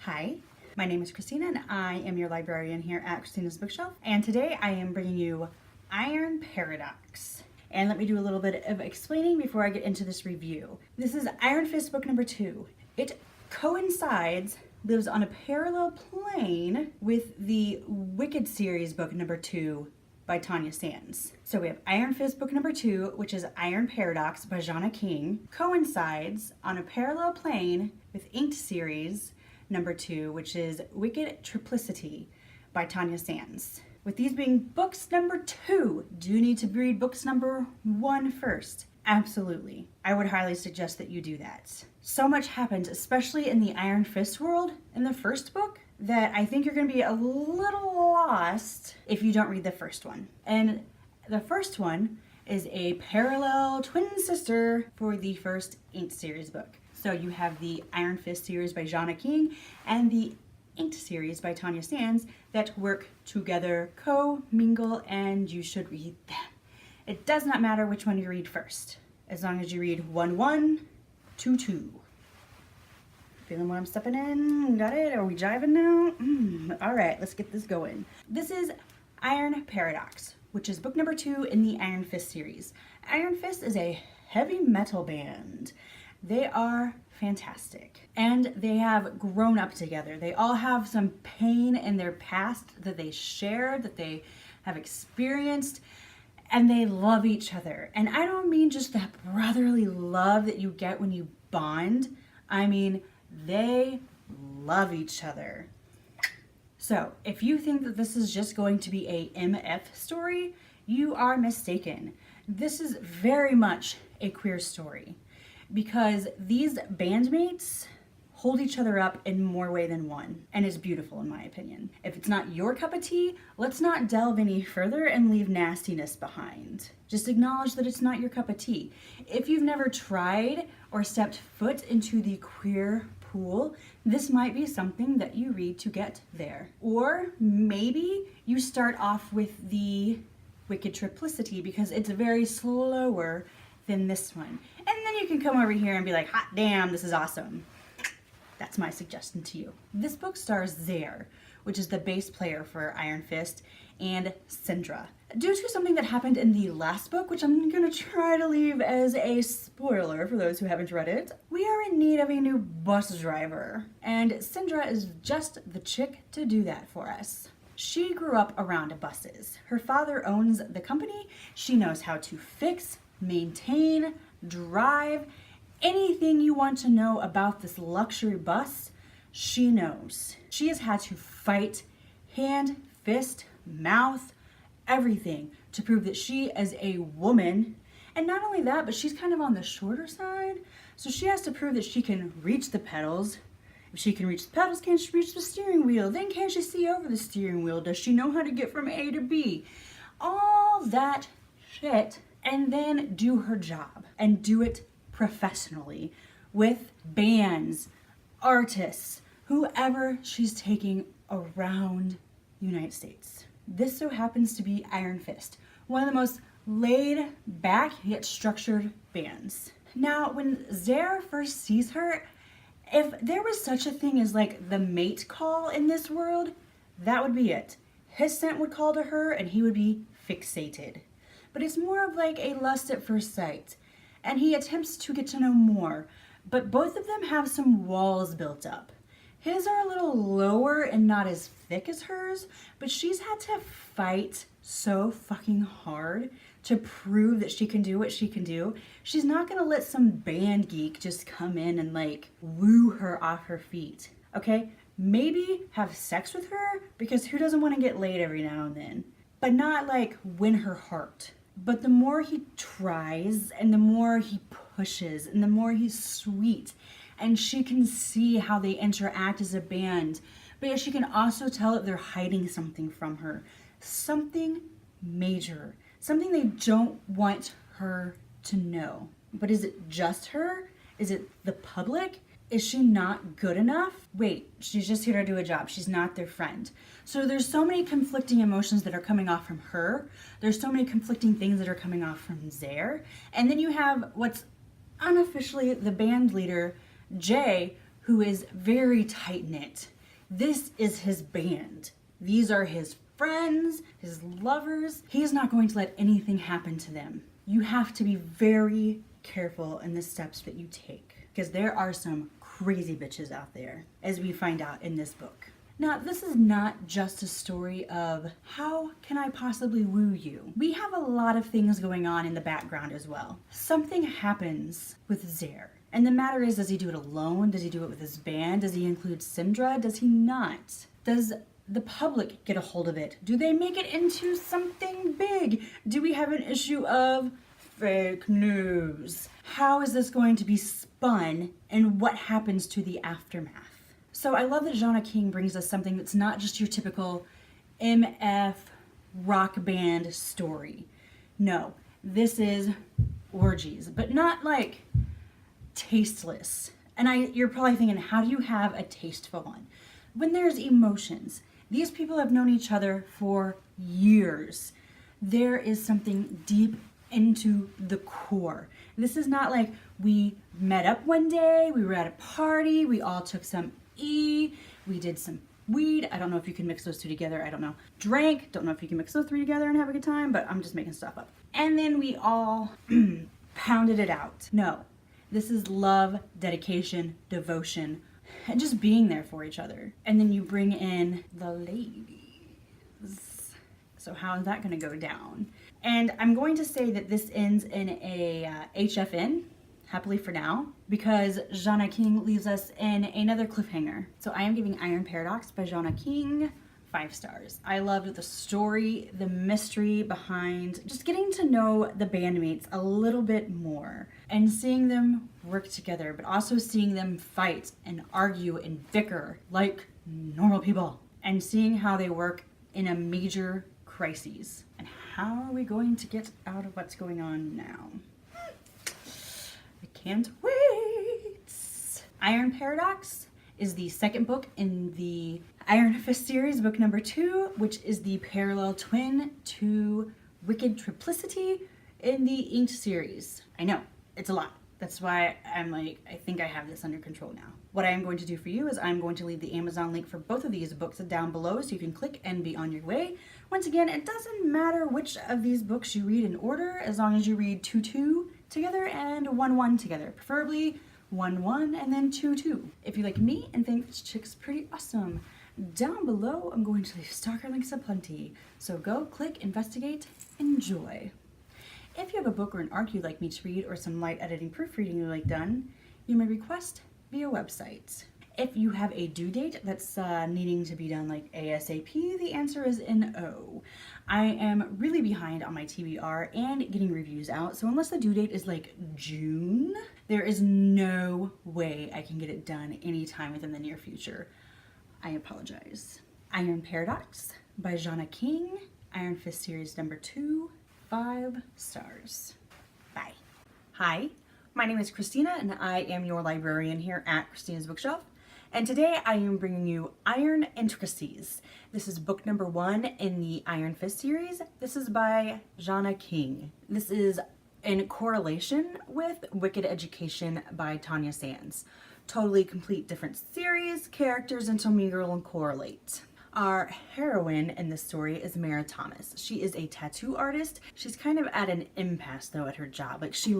Hi, my name is Christina and I am your librarian here at Christina's Bookshelf. And today I am bringing you Iron Paradox. And let me do a little bit of explaining before I get into this review. This is Iron Fist book number 2. It coincides, lives on a parallel plane with the Wicked series book number 2 by Tanya Sands. So we have Iron Fist book number 2, which is Iron Paradox by Zana coincides on a parallel plane with Inked series number 2, which is Wicked Triplicity by Tanya Sands. With these being books number 2, do you need to read books number 1 first? Absolutely. I would highly suggest that you do that. So much happened, especially in the Iron Fist world in the first book, that I think you're going to be a little lost if you don't read the first one. And the first one is a parallel twin sister for the first Inked series book. So you have the Iron Fist series by Zana and the Inked series by Tanya Sands that work together, co-mingle, and you should read them. It does not matter which one you read first, as long as you read 1-1, 2-2. Feeling what I'm stepping in? Got it? Are we jiving now? All right, let's get this going. This is Iron Paradox, which is book number 2 in the Iron Fist series. Iron Fist is a heavy metal band. They are fantastic, and they have grown up together. They all have some pain in their past that they share, that they have experienced, and they love each other. And I don't mean just that brotherly love that you get when you bond. I mean, they love each other. So if you think that this is just going to be a MF story, you are mistaken. This is very much a queer story, because these bandmates hold each other up in more way than one, and it's beautiful in my opinion. If it's not your cup of tea, let's not delve any further and leave nastiness behind. Just acknowledge that it's not your cup of tea. If you've never tried or stepped foot into the queer pool, this might be something that you read to get there. Or maybe you start off with the Wicked Triplicity because it's very slower than this one. And then you can come over here and be like, hot damn, this is awesome. That's my suggestion to you. This book stars Zaire, which is the bass player for Iron Fist, and Cyndra. Due to something that happened in the last book, which I'm gonna try to leave as a spoiler for those who haven't read it, we are in need of a new bus driver. And Cyndra is just the chick to do that for us. She grew up around buses. Her father owns the company. She knows how to fix, maintain, drive, anything you want to know about this luxury bus, she knows. She has had to fight, hand, fist, mouth, everything to prove that she is a woman. And not only that, but she's kind of on the shorter side. So she has to prove that she can reach the pedals. If she can reach the pedals, can she reach the steering wheel? Then can she see over the steering wheel? Does she know how to get from A to B? All that shit. And then do her job and do it professionally with bands, artists, whoever she's taking around the United States. This so happens to be Iron Fist, one of the most laid back yet structured bands. Now, when Zaire first sees her, if there was such a thing as like the mate call in this world, that would be it. His scent would call to her and he would be fixated. But it's more of like a lust at first sight, and he attempts to get to know more, but both of them have some walls built up. His are a little lower and not as thick as hers, but she's had to fight so fucking hard to prove that she can do what she can do. She's not gonna let some band geek just come in and like woo her off her feet, okay? Maybe have sex with her, because who doesn't want to get laid every now and then? But not like win her heart. But the more he tries and the more he pushes and the more he's sweet, and she can see how they interact as a band, but she can also tell that they're hiding something from her, something major, something they don't want her to know. But is it just her? Is it the public? Is she not good enough? Wait, she's just here to do a job. She's not their friend. So there's so many conflicting emotions that are coming off from her. There's so many conflicting things that are coming off from Zaire. And then you have what's unofficially the band leader, Jay, who is very tight-knit. This is his band. These are his friends, his lovers. He is not going to let anything happen to them. You have to be very careful in the steps that you take, because there are some crazy bitches out there, as we find out in this book. Now, this is not just a story of how can I possibly woo you. We have a lot of things going on in the background as well. Something happens with Zaire. And the matter is, does he do it alone? Does he do it with his band? Does he include Cyndra? Does he not? Does the public get a hold of it? Do they make it into something big? Do we have an issue of fake news? How is this going to be spun, and what happens to the aftermath? So I love that Zana King brings us something that's not just your typical MF rock band story. No, this is orgies, but not like tasteless. And you're probably thinking, how do you have a tasteful one? When there's emotions, these people have known each other for years. There is something deep into the core. This is not like we met up one day, we were at a party, we all took some we did some weed. I don't know if you can mix those two together. I don't know. Drank. Don't know if you can mix those three together and have a good time, but I'm just making stuff up. And then we all pounded it out. No, this is love, dedication, devotion, and just being there for each other. And then you bring in the ladies. So how is that going to go down? And I'm going to say that this ends in a HFN. Happily for now, because Zana King leaves us in another cliffhanger. So I am giving Iron Paradox by Zana King 5 stars. I loved the story, the mystery behind just getting to know the bandmates a little bit more and seeing them work together, but also seeing them fight and argue and bicker like normal people, and seeing how they work in a major crisis. And how are we going to get out of what's going on now? Can't wait. Iron Paradox is the second book in the Iron Fist series, book number 2, which is the parallel twin to Wicked Triplicity in the Inked series. I know, it's a lot. That's why I'm like, I think I have this under control now. What I am going to do for you is I'm going to leave the Amazon link for both of these books down below so you can click and be on your way. Once again, it doesn't matter which of these books you read in order, as long as you read 2-2 together and 1-1 together. Preferably 1-1 and then 2-2. If you like me and think this chick's pretty awesome, down below I'm going to leave stalker links aplenty. So go, click, investigate, enjoy. If you have a book or an arc you'd like me to read, or some light editing proofreading you'd like done, you may request via website. If you have a due date that's needing to be done like ASAP, the answer is no. I am really behind on my TBR and getting reviews out, so unless the due date is like June, there is no way I can get it done anytime within the near future. I apologize. Iron Paradox by Zana King, Iron Fist series number 2, 5 stars. Bye. Hi, my name is Christina and I am your librarian here at Christina's Bookshelf. And today I am bringing you Iron Intricacies. This is book number 1 in the Iron Fist series. This is by Zana King. This is in correlation with Wicked Education by Tanya Sands. Totally complete different series, characters intermingle and correlate. Our heroine in this story is Mara Thomas. She is a tattoo artist. She's kind of at an impasse though at her job. Like she